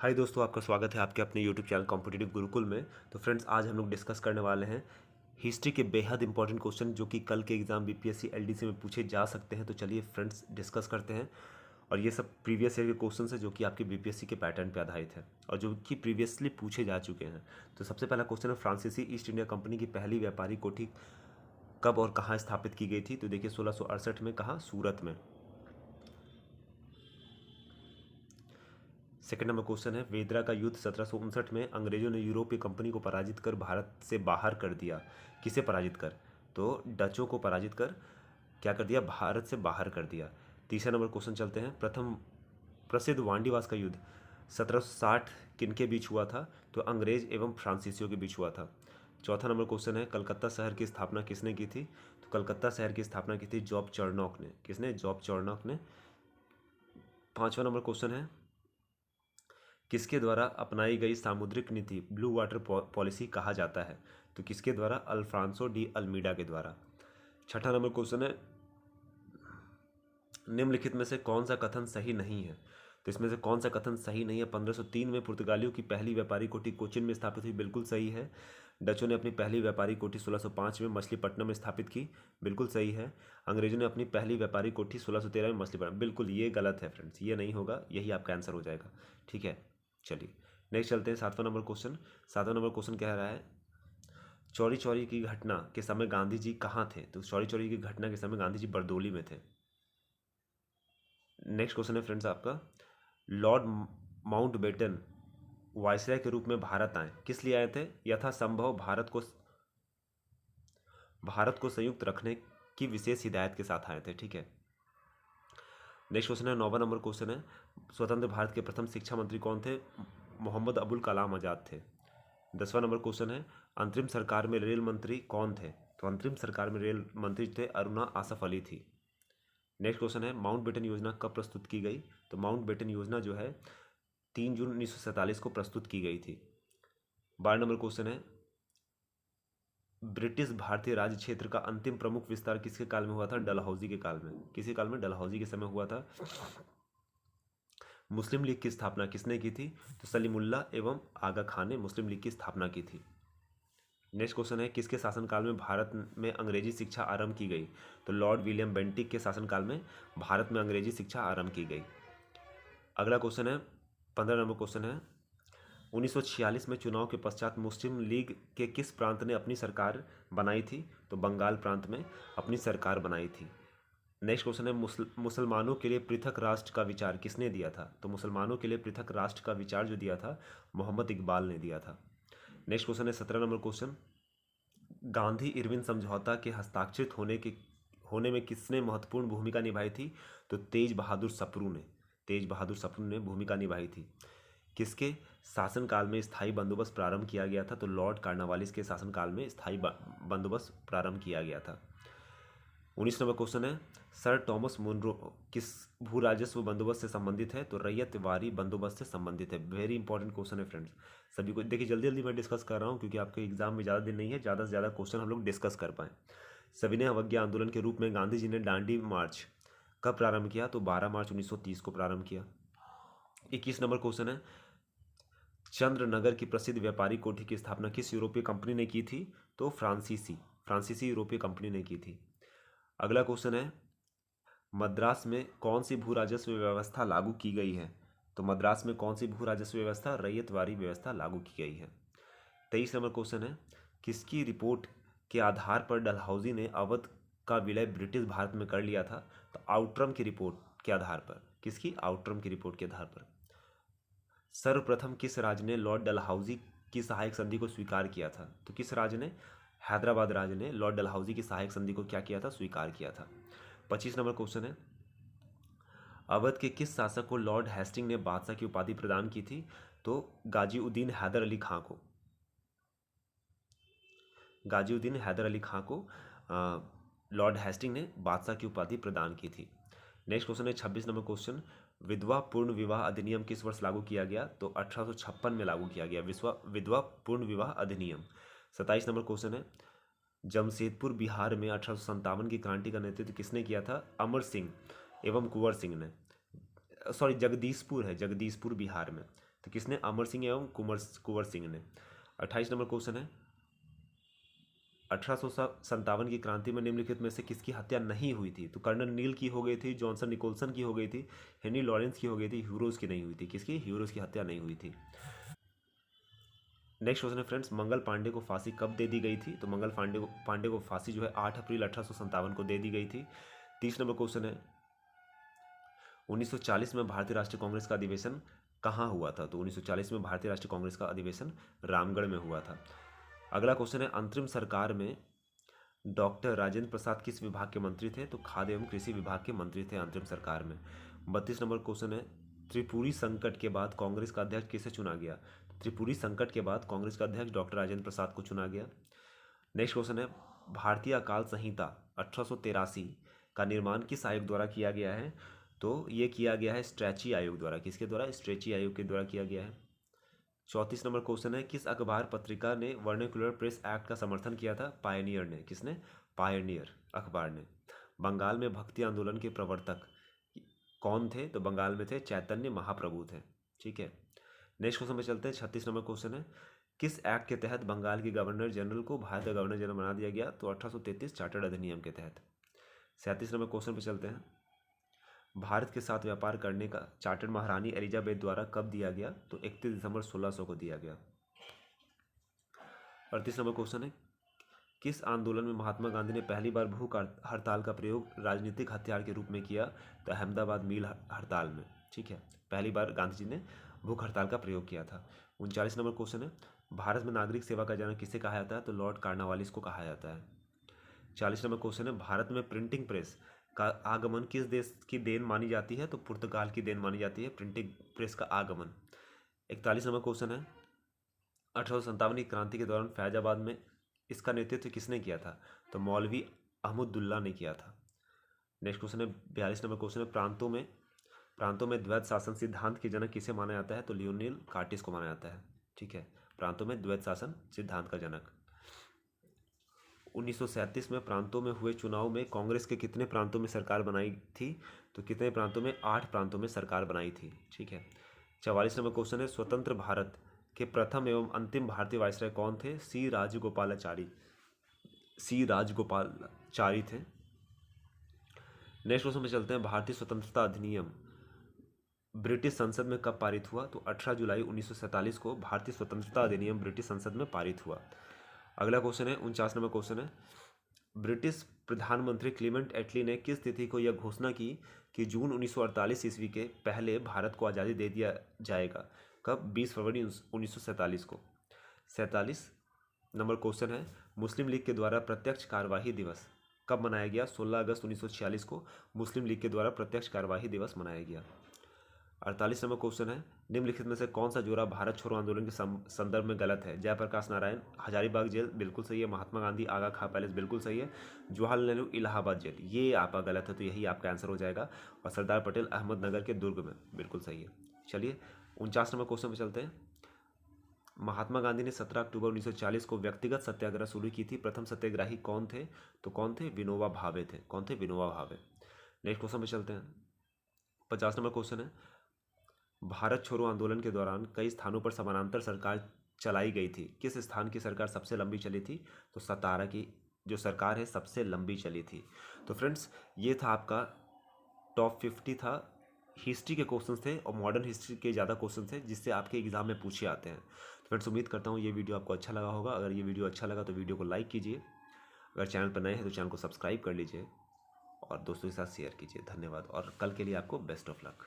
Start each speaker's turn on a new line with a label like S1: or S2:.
S1: हाय दोस्तों, आपका स्वागत है आपके अपने यूट्यूब चैनल कॉम्पिटिटिव गुरुकुल में। तो फ्रेंड्स, आज हम लोग डिस्कस करने वाले हैं हिस्ट्री के बेहद इंपॉर्टेंट क्वेश्चन जो कि कल के एग्जाम बीपीएससी एलडीसी में पूछे जा सकते हैं। तो चलिए फ्रेंड्स डिस्कस करते हैं। और ये सब प्रीवियस ईयर के क्वेश्चन है जो कि आपके बीपीएससी के पैटर्न पे आधारित है और जो कि प्रीवियसली पूछे जा चुके हैं। तो सबसे पहला क्वेश्चन है, फ्रांसीसी ईस्ट इंडिया कंपनी की पहली व्यापारी कोठी कब और कहाँ स्थापित की गई थी? तो देखिए 1668 में। कहाँ? सूरत में। सेकंड नंबर क्वेश्चन है, वेदरा का युद्ध 1759 में अंग्रेजों ने यूरोपीय कंपनी को पराजित कर भारत से बाहर कर दिया। किसे पराजित कर? तो डचों को पराजित कर क्या कर दिया? भारत से बाहर कर दिया। तीसरा नंबर क्वेश्चन चलते हैं, प्रथम प्रसिद्ध वांडीवास का युद्ध 1760 किनके बीच हुआ था? तो अंग्रेज एवं फ्रांसीसियों के बीच हुआ था। चौथा नंबर क्वेश्चन है, कलकत्ता शहर की स्थापना किसने की थी? तो कलकत्ता शहर की स्थापना की थी जॉब चार्नॉक ने। किसने? जॉब चार्नॉक ने। पांचवा नंबर क्वेश्चन है, किसके द्वारा अपनाई गई सामुद्रिक नीति ब्लू वाटर पॉलिसी कहा जाता है? तो किसके द्वारा? अल्फ्रांसो डी अल्मीडा के द्वारा। छठा नंबर क्वेश्चन है, निम्नलिखित में से कौन सा कथन सही नहीं है? तो इसमें से कौन सा कथन सही नहीं है? 1503 में पुर्तगालियों की पहली व्यापारी कोठी कोचिन में स्थापित हुई। बिल्कुल सही है। डचों ने अपनी पहली व्यापारी कोठी 1605 में मछलीपट्टनम में स्थापित की। बिल्कुल सही है। अंग्रेजों ने अपनी पहली व्यापारी कोठी 1613 में मछलीपट्टनम। बिल्कुल ये गलत है फ्रेंड्स, ये नहीं होगा, यही आपका आंसर हो जाएगा। ठीक है, चलिए नेक्स्ट चलते हैं। सातवां नंबर क्वेश्चन। सातवां नंबर क्वेश्चन कह रहा है, चौरी चौरी की घटना के समय गांधी जी कहाँ थे? तो चौरी चौरी की घटना के समय गांधी जी बरदोली में थे। नेक्स्ट क्वेश्चन है फ्रेंड्स आपका, लॉर्ड माउंटबेटन वायसराय के रूप में भारत आए, किस लिए आए थे? यथासंभव भारत को संयुक्त रखने की विशेष हिदायत के साथ आए थे। ठीक है। नेक्स्ट क्वेश्चन है, 9वां नंबर क्वेश्चन है, स्वतंत्र भारत के प्रथम शिक्षा मंत्री कौन थे? मोहम्मद अबुल कलाम आजाद थे। 10वां नंबर क्वेश्चन है, अंतरिम सरकार में रेल मंत्री कौन थे? तो अंतरिम सरकार में रेल मंत्री थे अरुणा आसफ अली थी। नेक्स्ट क्वेश्चन है, माउंटबेटन योजना कब प्रस्तुत की गई? तो माउंटबेटन योजना जो है 3 जून 1947 को प्रस्तुत की गई थी। 12 नंबर क्वेश्चन है, ब्रिटिश भारतीय राज्य क्षेत्र का अंतिम प्रमुख विस्तार किसके काल में हुआ था? डलहौजी के काल में। किसी काल में? डलहौजी के समय हुआ था। मुस्लिम लीग की स्थापना किसने की थी? तो सलीमुल्लाह एवं आगा खान ने मुस्लिम लीग की स्थापना की थी। नेक्स्ट क्वेश्चन है, किसके शासनकाल में भारत में अंग्रेजी शिक्षा आरंभ की गई? तो लॉर्ड विलियम बेंटिक के शासनकाल में भारत में अंग्रेजी शिक्षा आरंभ की गई। अगला क्वेश्चन है, 15 नंबर क्वेश्चन है, 1946 में चुनाव के पश्चात मुस्लिम लीग के किस प्रांत ने अपनी सरकार बनाई थी? तो बंगाल प्रांत में अपनी सरकार बनाई थी। नेक्स्ट क्वेश्चन है, मुसलमानों के लिए पृथक राष्ट्र का विचार किसने दिया था? तो मुसलमानों के लिए पृथक राष्ट्र का विचार जो दिया था मोहम्मद इकबाल ने दिया था। नेक्स्ट क्वेश्चन है 17 नंबर क्वेश्चन, गांधी इरविन समझौता के हस्ताक्षरित होने में किसने महत्वपूर्ण भूमिका निभाई थी? तो तेज बहादुर सप्रू ने भूमिका निभाई थी। किसके शासनकाल में स्थायी बंदोबस्त प्रारंभ किया गया था? तो लॉर्ड कार्नवालिस के शासनकाल में स्थायी बंदोबस्त प्रारंभ किया गया था। 19 नंबर क्वेश्चन है, सर टॉमस मुनरो किस भू राजस्व बंदोबस्त से संबंधित है? तो रैयतवारी बंदोबस्त से संबंधित है। वेरी इंपॉर्टेंट क्वेश्चन है फ्रेंड्स, सभी को देखिए जल्दी जल्दी मैं डिस्कस कर रहा हूँ क्योंकि आपके एग्जाम में ज़्यादा दिन नहीं है, ज़्यादा से ज़्यादा क्वेश्चन हम लोग डिस्कस कर पाएँ। सविनय अवज्ञा आंदोलन के रूप में गांधी जी ने दांडी मार्च कब प्रारंभ किया? तो 12 मार्च 1930 को प्रारंभ किया। 21 नंबर क्वेश्चन है, चंद्रनगर की प्रसिद्ध व्यापारी कोठी की स्थापना किस यूरोपीय कंपनी ने की थी? तो फ्रांसीसी यूरोपीय कंपनी ने की थी। अगला क्वेश्चन है, मद्रास में कौन सी भू राजस्व व्यवस्था लागू की गई है? तो मद्रास में कौन सी भू राजस्व व्यवस्था? रैयतवारी व्यवस्था लागू की गई है। 23 नंबर क्वेश्चन है, किसकी रिपोर्ट के आधार पर डलहौजी ने अवध का विलय ब्रिटिश भारत में कर लिया था? तो आउट्रम की रिपोर्ट के आधार पर। किसकी? आउट्रम की रिपोर्ट के आधार पर। सर्वप्रथम किस राज्य ने लॉर्ड डलहौजी की सहायक संधि को स्वीकार किया था? तो किस राज्य ने? हैदराबाद राज्य ने लॉर्ड डलहौजी की सहायक संधि को क्या किया था? स्वीकार किया था। 25 नंबर क्वेश्चन है, अवध के किस शासक को लॉर्ड हेस्टिंग ने बादशाह की उपाधि प्रदान की थी? तो गाजीउद्दीन हैदर अली खां को। गाजीउद्दीन हैदर अली खां को लॉर्ड हेस्टिंग ने बादशाह की उपाधि प्रदान की थी। नेक्स्ट क्वेश्चन है 26 नंबर क्वेश्चन, विधवा पूर्ण विवाह अधिनियम किस वर्ष लागू किया गया? तो 1856 में लागू किया गया विधवा पूर्ण विवाह अधिनियम। 27 नंबर क्वेश्चन है, जमशेदपुर बिहार में 1857 की क्रांति का नेतृत्व किसने किया था? अमर सिंह एवं कुंवर सिंह ने। सॉरी, जगदीशपुर है, जगदीशपुर बिहार में। तो किसने? अमर सिंह एवं कुंवर सिंह ने। 28 नंबर क्वेश्चन है, 1857 की क्रांति में निम्नलिखित में से किसकी हत्या नहीं हुई थी? तो कर्नल नील की हो गई थी, जॉनसन निकोलसन की हो गई थी, हेनरी लॉरेंस की हो गई थी, ह्यूरोज की नहीं हुई थी। किसकी? ह्यूरोज की हत्या नहीं हुई थी। नेक्स्ट क्वेश्चन है फ्रेंड्स, मंगल पांडे को फांसी कब दे दी गई थी? तो मंगल पांडे को फांसी जो है 8 अप्रैल 1857 को दे दी गई थी। 30 नंबर क्वेश्चन है, 1940 में भारतीय राष्ट्रीय कांग्रेस का अधिवेशन कहाँ हुआ था? तो 1940 में भारतीय राष्ट्रीय कांग्रेस का अधिवेशन रामगढ़ में हुआ था। अगला क्वेश्चन है, अंतरिम सरकार में डॉक्टर राजेंद्र प्रसाद किस विभाग के मंत्री थे? तो खाद्य एवं कृषि विभाग के मंत्री थे अंतरिम सरकार में। 32 नंबर क्वेश्चन है, त्रिपुरी संकट के बाद कांग्रेस का अध्यक्ष किसे चुना गया? त्रिपुरी संकट के बाद कांग्रेस का अध्यक्ष डॉक्टर राजेंद्र प्रसाद को चुना गया। नेक्स्ट क्वेश्चन है, भारतीय अकाल संहिता 1883 का निर्माण किस आयोग द्वारा किया गया है? तो ये किया गया है स्ट्रैची आयोग द्वारा। किसके द्वारा? स्ट्रैची आयोग के द्वारा किया गया है। 34 नंबर क्वेश्चन है, किस अखबार पत्रिका ने वर्नाक्युलर प्रेस एक्ट का समर्थन किया था? पायनियर ने। किसने? पायनियर अखबार ने। बंगाल में भक्ति आंदोलन के प्रवर्तक कौन थे? तो बंगाल में थे चैतन्य महाप्रभु थे। ठीक है, नेक्स्ट क्वेश्चन पे चलते हैं। 36 नंबर क्वेश्चन है, किस एक्ट के तहत बंगाल के गवर्नर जनरल को भारत का गवर्नर जनरल बना दिया गया? तो 1833 चार्टर्ड अधिनियम के तहत। 37 नंबर क्वेश्चन पे चलते हैं, भारत के साथ व्यापार करने का चार्टर महारानी एलिजाबेथ द्वारा कब दिया गया? तो 31 दिसंबर 1600 को दिया गया। 38 नंबर क्वेश्चन है, किस आंदोलन में महात्मा गांधी ने पहली बार भूख हड़ताल का प्रयोग राजनीतिक हथियार के रूप में किया? तो अहमदाबाद मील हड़ताल में। ठीक है, पहली बार गांधी जी ने भूख हड़ताल का प्रयोग किया था। 39 नंबर क्वेश्चन है, भारत में नागरिक सेवा का जनक किसे कहा जाता है? तो लॉर्ड कार्नवालिस को कहा जाता है। 40 नंबर क्वेश्चन है, भारत में प्रिंटिंग प्रेस का आगमन किस देश की देन मानी जाती है? तो पुर्तगाल की देन मानी जाती है प्रिंटिंग प्रेस का आगमन। 41 नंबर क्वेश्चन है, 1857 की क्रांति के दौरान फैजाबाद में इसका नेतृत्व किसने किया था? तो मौलवी अहमदुल्ला ने किया था। नेक्स्ट क्वेश्चन है, 42 नंबर क्वेश्चन है, प्रांतों में द्वैत शासन सिद्धांत के जनक किसे माना जाता है? तो लियोनेल कार्टिस को माना जाता है। ठीक है, प्रांतों में द्वैत शासन सिद्धांत का जनक। 1937 में प्रांतों में हुए चुनाव में कांग्रेस के कितने प्रांतों में सरकार बनाई थी? तो कितने प्रांतों में? 8 प्रांतों में सरकार बनाई थी। ठीक है, 44 नंबर क्वेश्चन है, स्वतंत्र भारत के प्रथम एवं अंतिम भारतीय वायसराय कौन थे? सी राजगोपालाचारी थे। नेक्स्ट क्वेश्चन में चलते हैं, भारतीय स्वतंत्रता अधिनियम ब्रिटिश संसद में कब पारित हुआ? तो 18 जुलाई 1947 को भारतीय स्वतंत्रता अधिनियम ब्रिटिश संसद में पारित हुआ। अगला क्वेश्चन है, 49 नंबर क्वेश्चन है, ब्रिटिश प्रधानमंत्री क्लीमेंट एटली ने किस तिथि को यह घोषणा की कि जून 1948 ईस्वी के पहले भारत को आज़ादी दे दिया जाएगा? कब? 20 फरवरी 1947 को। 47 नंबर क्वेश्चन है, मुस्लिम लीग के द्वारा प्रत्यक्ष कार्यवाही दिवस कब मनाया गया? 16 अगस्त 1946 को मुस्लिम लीग के द्वारा प्रत्यक्ष कार्यवाही दिवस मनाया गया। 48 नंबर क्वेश्चन है, निम्नलिखित में से कौन सा जोड़ा भारत छोड़ो आंदोलन के संदर्भ में गलत है? जयप्रकाश नारायण हजारीबाग जेल बिल्कुल सही है, महात्मा गांधी आगा खां पैलेस बिल्कुल सही है, जवाहरलाल नेहरू इलाहाबाद जेल ये आपका गलत है, तो यही आपका आंसर हो जाएगा। और सरदार पटेल अहमदनगर के दुर्ग में बिल्कुल सही है। चलिए 49 नंबर क्वेश्चन पर चलते हैं। महात्मा गांधी ने 17 अक्टूबर 1940 को व्यक्तिगत सत्याग्रह शुरू की थी। प्रथम सत्याग्रही कौन थे? तो कौन थे? विनोबा भावे थे। कौन थे? विनोबा भावे। नेक्स्ट क्वेश्चन पे चलते हैं। 50 नंबर क्वेश्चन है, भारत छोड़ो आंदोलन के दौरान कई स्थानों पर समानांतर सरकार चलाई गई थी। किस स्थान की सरकार सबसे लंबी चली थी? तो सतारा की जो सरकार है सबसे लंबी चली थी। तो फ्रेंड्स ये था आपका टॉप 50 था, हिस्ट्री के क्वेश्चन थे और मॉडर्न हिस्ट्री के ज़्यादा क्वेश्चन थे जिससे आपके एग्जाम में पूछे आते हैं। तो फ्रेंड्स उम्मीद करता हूँ ये वीडियो आपको अच्छा लगा होगा। अगर ये वीडियो अच्छा लगा तो वीडियो को लाइक कीजिए, अगर चैनल पर नए हैं तो चैनल को सब्सक्राइब कर लीजिए और दोस्तों के साथ शेयर कीजिए। धन्यवाद और कल के लिए आपको बेस्ट ऑफ लक।